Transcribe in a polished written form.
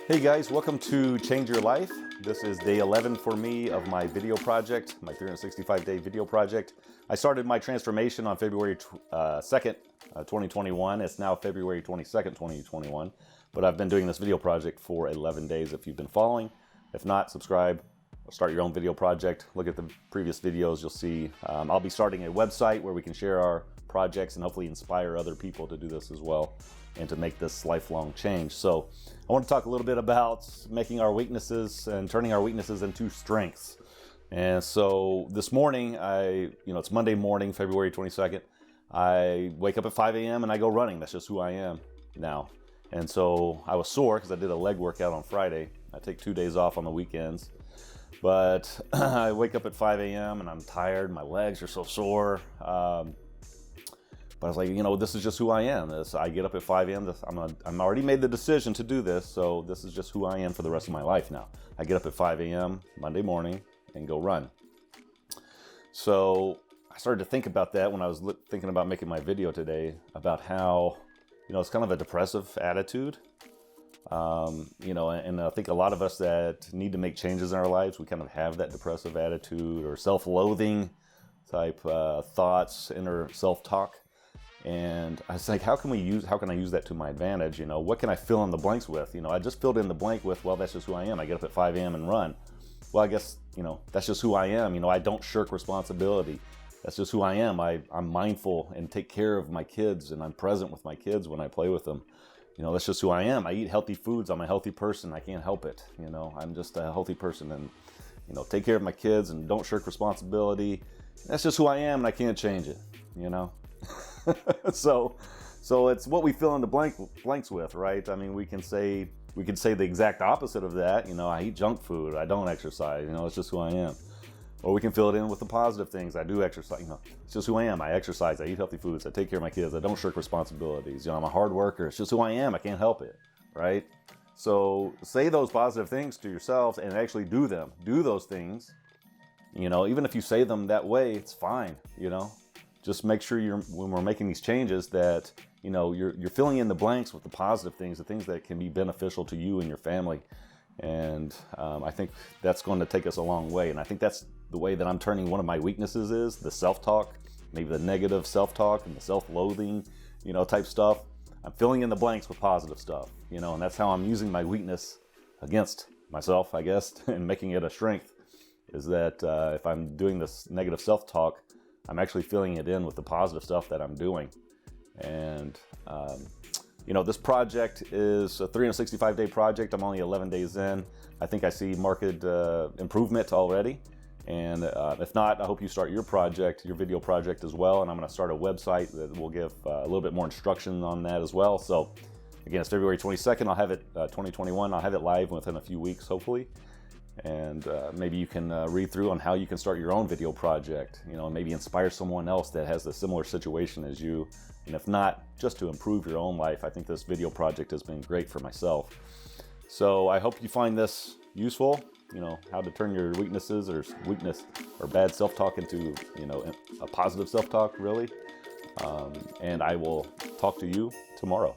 Hey guys, welcome to Change Your Life. This is day 11 for me of my video project, my 365-day video project. I started my transformation on February 2nd, 2021. It's now February 22nd, 2021. But I've been doing this video project for 11 days if you've been following. If not, subscribe or start your own video project. Look at the previous videos. You'll see I'll be starting a website where we can share our projects and hopefully inspire other people to do this as well and to make this lifelong change. So I want to talk a little bit about making our weaknesses and turning our weaknesses into strengths. And so this morning, it's Monday morning, February 22nd. I wake up at 5 a.m. and I go running. That's just who I am now. And so I was sore because I did a leg workout on Friday. I take 2 days off on the weekends. But I wake up at 5 a.m. and I'm tired. My legs are so sore. But I was like, this is just who I am. I get up at 5 a.m. I'm already made the decision to do this, so this is just who I am for the rest of my life now. I get up at 5 a.m. Monday morning and go run. So I started to think about that when I was thinking about making my video today, about how, it's kind of a depressive attitude. And I think a lot of us that need to make changes in our lives, we kind of have that depressive attitude or self-loathing type thoughts, inner self-talk. And I was like, how can I use that to my advantage? What can I fill in the blanks with? I just filled in the blank with, well, that's just who I am. I get up at 5 a.m. and run. Well, I guess, that's just who I am. I don't shirk responsibility. That's just who I am. I'm mindful and take care of my kids, and I'm present with my kids when I play with them. That's just who I am. I eat healthy foods. I'm a healthy person. I can't help it. I'm just a healthy person, and, take care of my kids and don't shirk responsibility. That's just who I am, and I can't change it, So it's what we fill in the blanks with, right? I mean, we can say the exact opposite of that. I eat junk food. I don't exercise. It's just who I am. Or we can fill it in with the positive things. I do exercise. It's just who I am. I exercise. I eat healthy foods. I take care of my kids. I don't shirk responsibilities. I'm a hard worker. It's just who I am. I can't help it, right? So say those positive things to yourselves and actually do them. Do those things. Even if you say them that way, it's fine. Just make sure when we're making these changes that, you're filling in the blanks with the positive things, the things that can be beneficial to you and your family. And I think that's going to take us a long way. And I think that's the way that I'm turning one of my weaknesses is the self-talk, maybe the negative self-talk and the self-loathing, type stuff. I'm filling in the blanks with positive stuff, and that's how I'm using my weakness against myself, I guess, and making it a strength is that if I'm doing this negative self-talk, I'm actually filling it in with the positive stuff that I'm doing. And, this project is a 365-day project. I'm only 11 days in. I think I see marked improvement already. And if not, I hope you start your video project as well. And I'm going to start a website that will give a little bit more instruction on that as well. So again, it's February 22nd. I'll have it 2021. I'll have it live within a few weeks, hopefully. And maybe you can read through on how you can start your own video project, maybe inspire someone else that has a similar situation as you. And if not, just to improve your own life. I think this video project has been great for myself. So I hope you find this useful, how to turn your weaknesses or bad self-talk into, a positive self-talk, really. And I will talk to you tomorrow.